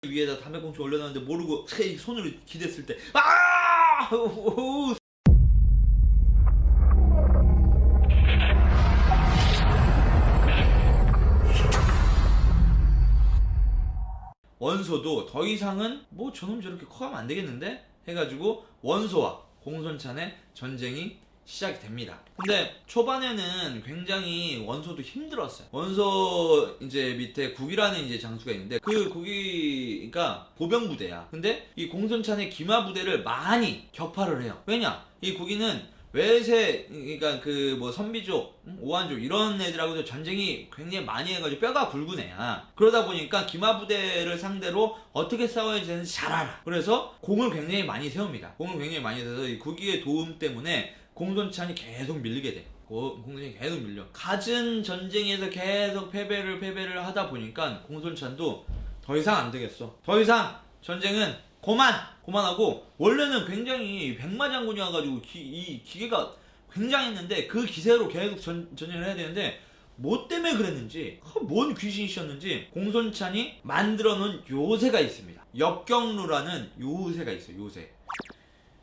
위에다 담배꽁초 올려놨는데 모르고 손으로 기댔을 때 원소도 더 이상은 뭐 저놈 저렇게 커가면 안 되겠는데 해가지고 원소와 공손찬의 전쟁이 시작이 됩니다. 근데 초반에는 굉장히 원소도 힘들었어요. 원소 이제 밑에 국이라는 이제 장수가 있는데 그 국이가 보병 부대야. 근데 이 공손찬의 기마 부대를 많이 격파를 해요. 왜냐? 이 국이는 외세, 그러니까 그 뭐 선비족, 오한족 이런 애들하고도 전쟁이 굉장히 많이 해가지고 뼈가 굵은 애야. 그러다 보니까 기마 부대를 상대로 어떻게 싸워야 되는지 잘 알아. 그래서 공을 굉장히 많이 세웁니다. 공을 굉장히 많이 세서 이 국이의 도움 때문에 공손찬이 계속 밀리게 돼. 공손찬이 계속 밀려. 갖은 전쟁에서 계속 패배를 하다 보니까 공손찬도 더 이상 안 되겠어. 더 이상 전쟁은 그만하고, 원래는 굉장히 백마장군이 와가지고 이 기계가 굉장했는데 그 기세로 계속 전쟁을 해야 되는데 뭐 때문에 그랬는지, 뭔 귀신이셨는지 공손찬이 만들어 놓은 요새가 있습니다. 역경루라는 요새가 있어요. 요새.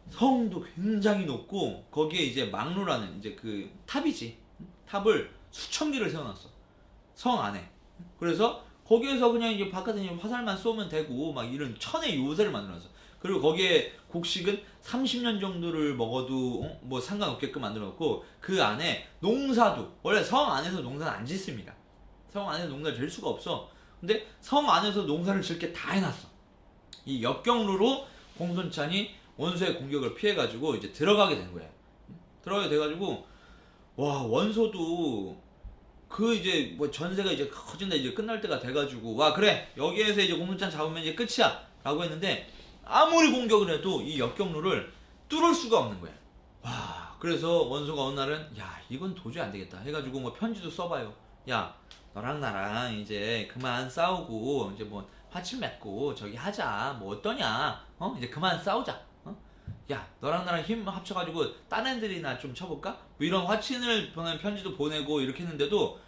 성도 굉장히 높고 거기에 이제 망루라는 이제 그 탑이지. 탑을 수천 개를 세워놨어. 성 안에. 그래서 거기에서 그냥 이제 바깥에 화살만 쏘면 되고 막 이런 천의 요새를 만들어놨어. 그리고 거기에 곡식은 30년 정도를 먹어도 뭐 상관없게끔 만들어놓고 그 안에 농사도, 원래 성 안에서 농사는 안 짓습니다. 성 안에서 농사를 질 수가 없어. 근데 성 안에서 농사를 짓게 다 해놨어. 이 역경루로 공손찬이 원소의 공격을 피해가지고 이제 들어가게 된 거야. 들어가게 돼가지고 와, 원소도 그 이제 뭐 전세가 이제 커진다, 이제 끝날 때가 돼가지고 와, 그래, 여기에서 이제 공손찬 잡으면 이제 끝이야 라고 했는데 아무리 공격을 해도 이 역경루를 뚫을 수가 없는 거야. 와, 그래서 원소가 어느 날은 야, 이건 도저히 안 되겠다 해가지고 뭐 편지도 써봐요. 야, 너랑 나랑 이제 그만 싸우고 이제 뭐 화친 맺고 저기 하자, 뭐 어떠냐, 이제 그만 싸우자. 야, 너랑 나랑 힘 합쳐가지고 딴 애들이나 좀 쳐볼까? 뭐 이런 화친을 보낸 편지도 보내고 이렇게 했는데도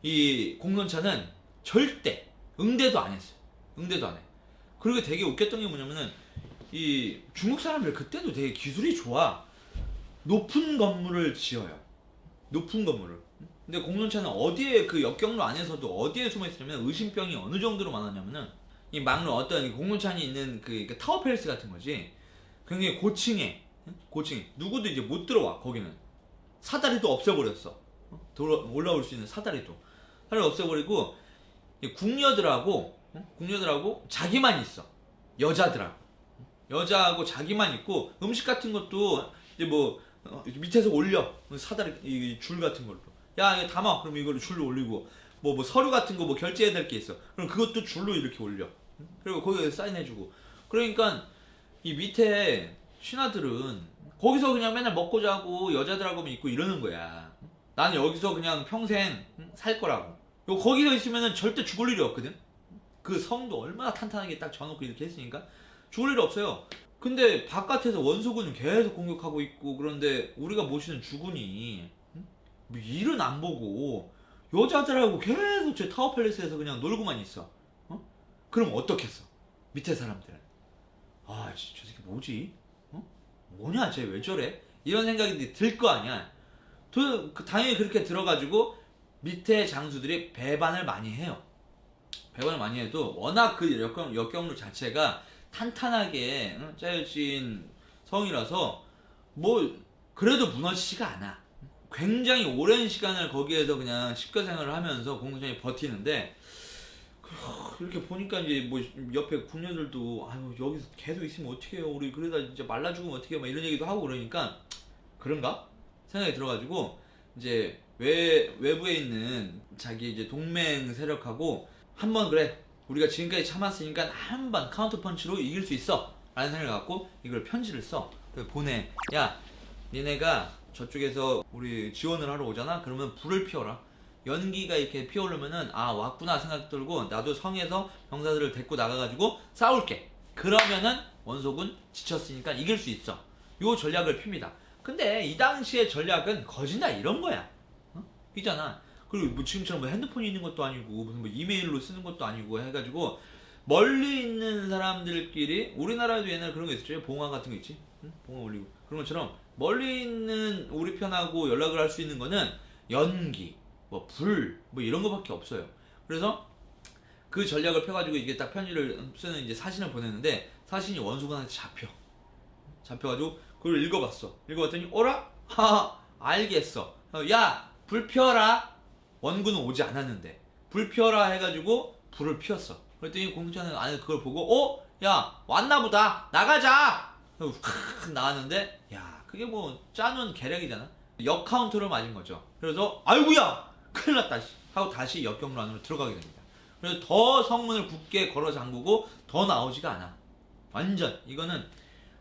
이 공손찬은 절대 응대도 안 했어요. 응대도 안 해. 그리고 되게 웃겼던 게 뭐냐면은 이 중국 사람들 그때도 되게 기술이 좋아. 높은 건물을 지어요. 높은 건물을. 근데 공손찬은 어디에, 그 역경루 안에서도 어디에 숨어 있었냐면 의심병이 어느 정도로 많았냐면은 이 막루, 어떤 공손찬이 있는 그 타워 팰리스 같은 거지. 굉장히 고층에 누구도 이제 못 들어와. 거기는 사다리도 없애버렸어. 올라올 수 있는 사다리도 없애버리고 궁녀들하고 자기만 있어. 여자하고 자기만 있고, 음식 같은 것도 이제 뭐 밑에서 올려, 사다리 이 줄 같은 걸로. 야, 이거 담아. 그럼 이걸로 줄로 올리고, 뭐 서류 같은 거 뭐 결제해야 될 게 있어. 그럼 그것도 줄로 이렇게 올려. 그리고 거기에 사인해주고. 그러니까 이 밑에 신하들은 거기서 그냥 맨날 먹고 자고 여자들하고만 있고 이러는 거야. 나는 여기서 그냥 평생 살 거라고. 거기서 있으면은 절대 죽을 일이 없거든. 그 성도 얼마나 탄탄하게 딱 져놓고 이렇게 했으니까 죽을 일이 없어요. 근데 바깥에서 원소군은 계속 공격하고 있고, 그런데 우리가 모시는 주군이 일은 안 보고 여자들하고 계속 저 타워 팰리스에서 그냥 놀고만 있어. 그럼 어떻겠어? 밑에 사람들은 아, 저 새끼 뭐지? 뭐냐, 쟤 왜 저래? 이런 생각이 들 거 아니야. 당연히 그렇게 들어가지고 밑에 장수들이 배반을 많이 해요. 배반을 많이 해도 워낙 그 역경루 자체가 탄탄하게 짜여진 성이라서 뭐 그래도 무너지지가 않아. 굉장히 오랜 시간을 거기에서 그냥 식거생활을 하면서 공손찬이 버티는데, 이렇게 보니까 이제 뭐 옆에 궁녀들도 아유, 여기서 계속 있으면 어떡해요, 우리 그러다 진짜 말라 죽으면 어떡해요, 막 이런 얘기도 하고 그러니까 그런가 생각이 들어가지고 이제 외부에 있는 자기 이제 동맹 세력하고 한번, 그래, 우리가 지금까지 참았으니까 한번 카운터 펀치로 이길 수 있어 라는 생각을 갖고 이걸 편지를 써. 그래서 보내. 야, 니네가 저쪽에서 우리 지원을 하러 오잖아. 그러면 불을 피워라. 연기가 이렇게 피어오르면은 아, 왔구나 생각 들고 나도 성에서 병사들을 데리고 나가가지고 싸울게. 그러면은 원소군 지쳤으니까 이길 수 있어. 요 전략을 핍니다. 근데 이 당시의 전략은 거짓다 이런 거야. 이잖아. 그리고 뭐 지금처럼 뭐 핸드폰이 있는 것도 아니고 무슨 뭐 이메일로 쓰는 것도 아니고 해가지고 멀리 있는 사람들끼리, 우리나라에도 옛날에 그런 거 있었죠. 봉화 같은 거 있지. 응? 봉화 올리고 그런 것처럼 멀리 있는 우리 편하고 연락을 할 수 있는 거는 연기, 뭐 불, 뭐 이런 거밖에 없어요. 그래서 그 전략을 펴가지고 이게 딱 편지를 쓰는 이제 사진을 보냈는데, 사진이 원소군한테 잡혀가지고 그걸 읽어봤더니 어라? 하하, 알겠어. 야, 불 펴라. 원군은 오지 않았는데 불 펴라 해가지고 불을 피웠어. 그랬더니 공수처는 안에 그걸 보고 야, 왔나보다, 나가자. 확 나왔는데, 야, 그게 뭐 짜놓은 계략이잖아. 역 카운터를 맞은 거죠. 그래서 아이고야, 큰일 났다 하고 다시 역경로 안으로 들어가게 됩니다. 그래서 더 성문을 굳게 걸어 잠그고 더 나오지가 않아. 완전 이거는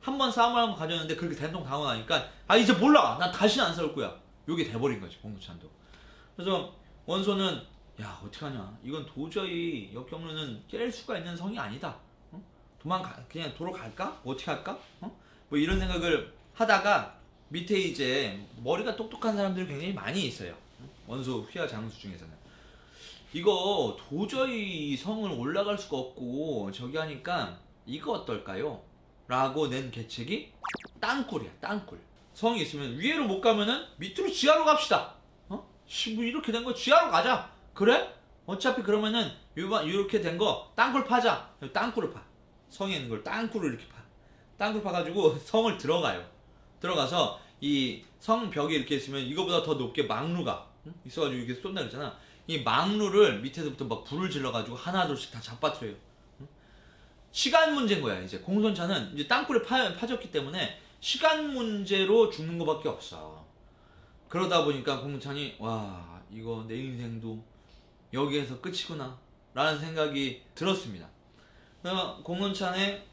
한 번 싸움을 한번 가졌는데 그렇게 된통 당하고 나니까 이제 몰라, 난 다시는 안 싸울 거야, 요게 돼버린 거지 공수찬도. 그래서 원소는 야, 어떡하냐, 이건 도저히 역경로는 깰 수가 있는 성이 아니다. 그냥 도로 갈까? 어떻게 할까? 뭐 이런 생각을 하다가 밑에 이제 머리가 똑똑한 사람들이 굉장히 많이 있어요. 원소 휘하 장수 중에서는 이거 도저히 성을 올라갈 수가 없고 저기 하니까 이거 어떨까요? 라고 낸 계책이 땅굴이야. 땅굴. 성이 있으면 위에로 못 가면은 밑으로 지하로 갑시다. 뭐 이렇게 된 거 지하로 가자. 그래? 어차피 그러면은 이렇게 된 거 땅굴 파자. 땅굴을 파. 성에 있는 걸 땅굴을 이렇게 파. 땅굴 파가지고 성을 들어가서 이 성벽이 이렇게 있으면 이거보다 더 높게 망루가 있어가지고 이렇게 쏜다 그랬잖아. 이 망루를 밑에서부터 막 불을 질러가지고 하나둘씩 다 잡아뜨려요. 시간 문제인 거야. 이제 공손차는 이제 땅굴에 파졌기 때문에 시간 문제로 죽는 거밖에 없어. 그러다 보니까 공손찬이 와, 이거 내 인생도 여기에서 끝이구나 라는 생각이 들었습니다. 그래서 공손찬의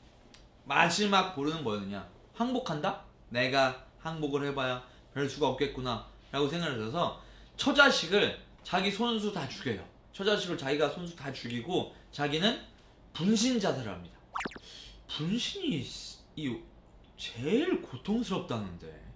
마지막 보루는 뭐였느냐, 항복한다? 내가 항복을 해봐야 별 수가 없겠구나 라고 생각을 해서 처자식을 자기 손수 다 죽여요. 처자식을 자기가 손수 다 죽이고 자기는 분신 자살을 합니다. 분신이 제일 고통스럽다는데,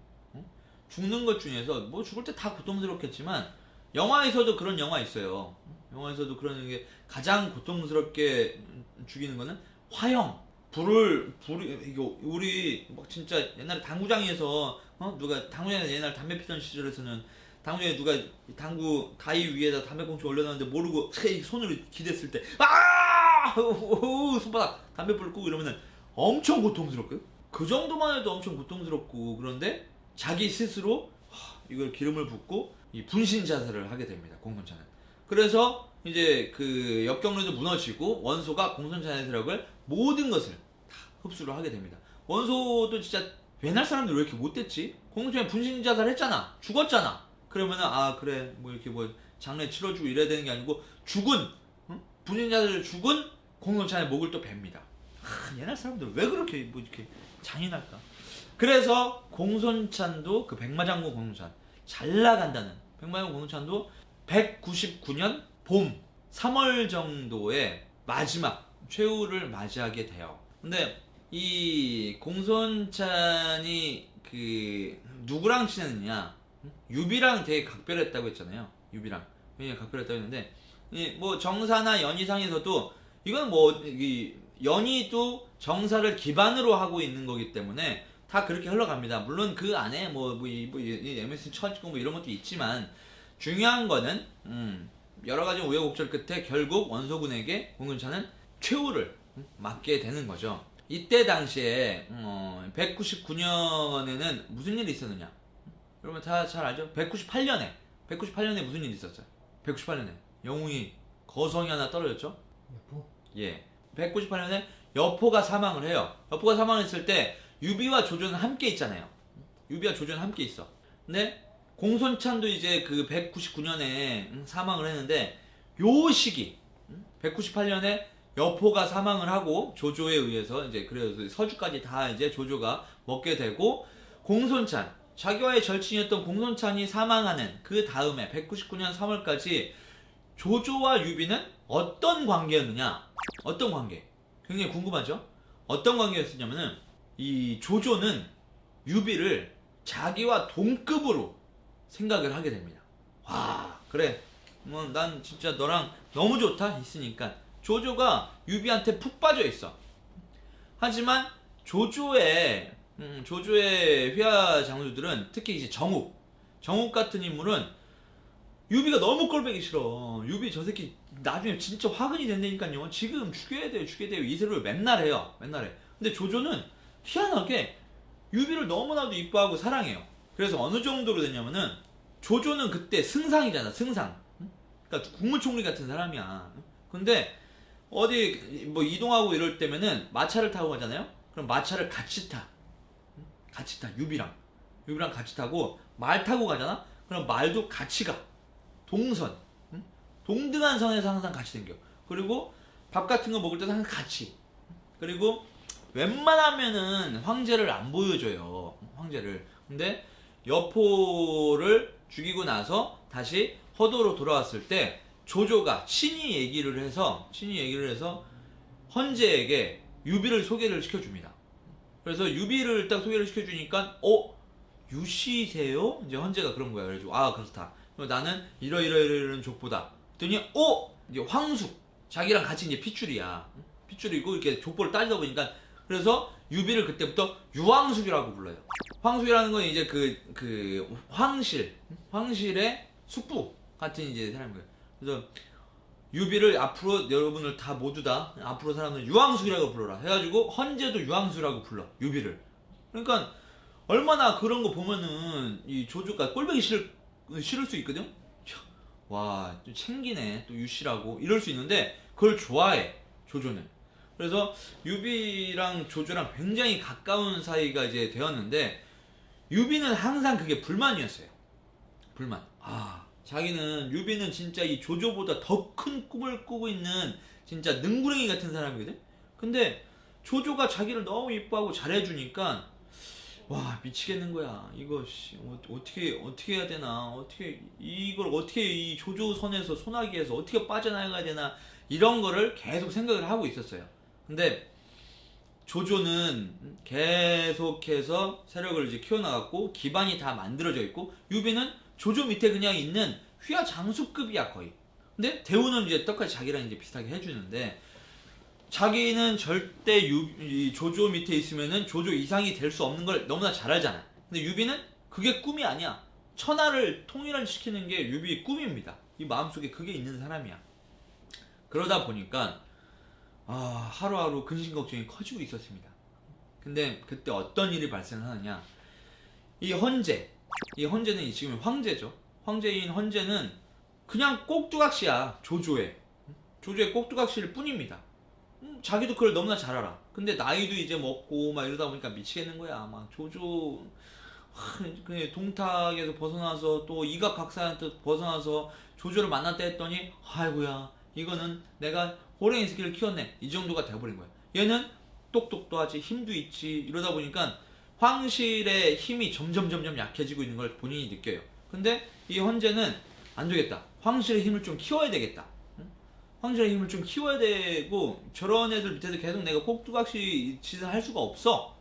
죽는 것 중에서 뭐 죽을 때 다 고통스럽겠지만 영화에서도 그런 영화 있어요. 영화에서도 그런 게 가장 고통스럽게 죽이는 거는 화형. 이거 우리 막 진짜 옛날에 당구장에서 누가 당구장에서 옛날 담배 피던 시절에서는 당구장에 누가 당구 가위 위에다 담배꽁초 올려놨는데 모르고 손으로 기댔을 때 손바닥 담배불 끄고 이러면은 엄청 고통스럽고요. 그 정도만 해도 엄청 고통스럽고, 그런데 자기 스스로 이걸 기름을 붓고 이 분신 자살을 하게 됩니다. 공손찬은. 그래서 이제 그 역경로도 무너지고 원소가 공손찬의 세력을 모든 것을 다 흡수를 하게 됩니다. 원소도 진짜 옛날 사람들 왜 이렇게 못됐지? 공손찬이 분신 자살했잖아, 죽었잖아. 그러면은 그래 뭐 이렇게 뭐 장례 치러주고 이래야 되는 게 아니고 분신 자살을 죽은 공손찬의 목을 또 뱁니다. 옛날 사람들 왜 그렇게 뭐 이렇게 잔인할까? 그래서 공손찬도 그 백마장군 공손찬 잘 나간다는 백마장군 공손찬도 199년 봄 3월 정도의 마지막 최후를 맞이하게 돼요. 근데 이 공손찬이 그 누구랑 친했느냐, 유비랑 되게 각별했다고 했잖아요. 유비랑 굉장히 각별했다고 했는데, 뭐 정사나 연희상에서도 이건 뭐 이 연희도 정사를 기반으로 하고 있는 거기 때문에 다 그렇게 흘러갑니다. 물론 그 안에 MS 처지고 뭐 이런 것도 있지만 중요한 거는 여러 가지 우여곡절 끝에 결국 원소군에게 공손찬은 최후를 맞게 되는 거죠. 이때 당시에 199년에는 무슨 일이 있었느냐? 여러분 다 잘 알죠? 198년에 무슨 일이 있었어요? 198년에 영웅이 거성이 하나 떨어졌죠? 여포? 예. 198년에 여포가 사망을 해요. 여포가 사망했을 때 유비와 조조는 함께 있잖아요. 유비와 조조는 함께 있어. 근데 공손찬도 이제 그 199년에 사망을 했는데, 요 시기 198년에 여포가 사망을 하고 조조에 의해서 이제 그래서 서주까지 다 이제 조조가 먹게 되고, 공손찬 자기와의 절친이었던 공손찬이 사망하는 그 다음에 199년 3월까지 조조와 유비는 어떤 관계였느냐? 어떤 관계? 굉장히 궁금하죠? 어떤 관계였었냐면은 이 조조는 유비를 자기와 동급으로 생각을 하게 됩니다. 와, 그래. 뭐 난 진짜 너랑 너무 좋다 했으니까 조조가 유비한테 푹 빠져 있어. 하지만 조조의 휘하 장수들은 특히 이제 정욱 같은 인물은 유비가 너무 꼴보기 싫어. 유비 저 새끼 나중에 진짜 화근이 된다니까요. 지금 죽여야 돼요 이 소리를 맨날 해요. 맨날 해. 근데 조조는 희한하게 유비를 너무나도 이뻐하고 사랑해요. 그래서 어느 정도로 됐냐면은 조조는 그때 승상이잖아, 승상. 그러니까 국무총리 같은 사람이야. 근데 어디 뭐 이동하고 이럴 때면은 마차를 타고 가잖아요. 그럼 마차를 같이 타. 유비랑 같이 타고 말 타고 가잖아. 그럼 말도 같이 가. 동선. 동등한 선에서 항상 같이 댕겨. 그리고 밥 같은 거 먹을 때도 항상 같이. 그리고 웬만하면은 황제를 안 보여줘요. 황제를. 근데 여포를 죽이고 나서 다시 허도로 돌아왔을 때 조조가 친히 얘기를 해서 헌제에게 유비를 소개를 시켜줍니다. 그래서 유비를 딱 소개를 시켜주니까 유씨세요? 이제 헌제가 그런 거야. 그래가지고 그렇다. 나는 이러이러이러한 족보다. 그랬더니 이제 황숙 자기랑 같이 이제 핏줄이고 이렇게 족보를 따지다 보니까 그래서 유비를 그때부터 유황숙이라고 불러요. 황숙이라는 건 이제 그 황실의 숙부 같은 이제 사람인 거예요. 그래서 유비를 앞으로 여러분을 다 모두 다 앞으로 사람들 유황숙이라고 불러라 해가지고 헌제도 유황숙이라고 불러 유비를. 그러니까 얼마나 그런 거 보면은 이 조조가 꼴보기 싫을 수 있거든. 와, 좀 챙기네 또 유씨라고 이럴 수 있는데 그걸 좋아해 조조는. 그래서 유비랑 조조랑 굉장히 가까운 사이가 이제 되었는데 유비는 항상 그게 불만이었어요. 불만. 유비는 진짜 이 조조보다 더 큰 꿈을 꾸고 있는 진짜 능구렁이 같은 사람이거든. 근데 조조가 자기를 너무 이뻐하고 잘해주니까 와, 미치겠는 거야. 이거 어떻게 해야 되나? 이걸 어떻게 이 조조 선에서 소나기에서 어떻게 빠져나가야 되나? 이런 거를 계속 생각을 하고 있었어요. 근데 조조는 계속해서 세력을 이제 키워나갔고 기반이 다 만들어져 있고 유비는 조조 밑에 그냥 있는 휘하 장수급이야 거의. 근데 대우는 이제 똑같이 자기랑 이제 비슷하게 해주는데 자기는 절대 이 조조 밑에 있으면은 조조 이상이 될 수 없는 걸 너무나 잘 알잖아. 근데 유비는 그게 꿈이 아니야. 천하를 통일시키는 게 유비의 꿈입니다. 이 마음속에 그게 있는 사람이야. 그러다 보니까 하루하루 근심 걱정이 커지고 있었습니다. 근데 그때 어떤 일이 발생하느냐? 이 헌제는 지금 황제죠. 황제인 헌제는 그냥 꼭두각시야. 조조의 꼭두각시일 뿐입니다. 자기도 그걸 너무나 잘 알아. 근데 나이도 이제 먹고 막 이러다 보니까 미치겠는 거야. 막 조조 그냥 동탁에서 벗어나서 또 이각각사한테 벗어나서 조조를 만났다 했더니 아이고야 이거는 내가 호랭이 새끼를 키웠네 이 정도가 돼버린 거야. 얘는 똑똑도 하지 힘도 있지. 이러다 보니까 황실의 힘이 점점 약해지고 있는 걸 본인이 느껴요. 근데 이 헌제는 안 되겠다. 황실의 힘을 좀 키워야 되겠다. 황실의 힘을 좀 키워야 되고 저런 애들 밑에서 계속 내가 꼭두각시 짓을 할 수가 없어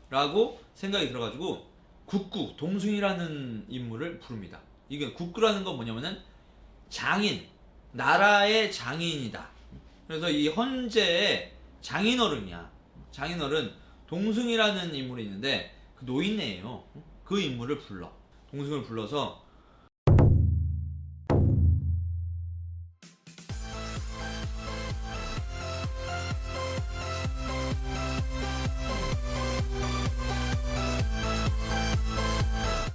라고 생각이 들어가지고 국구 동숭이라는 인물을 부릅니다. 이게 국구라는 건 뭐냐면은 장인, 나라의 장인이다. 그래서 이 헌제의 장인어른이야. 장인어른 동숭이라는 인물이 있는데 그 노인네예요. 그 인물을 불러. 동숭을 불러서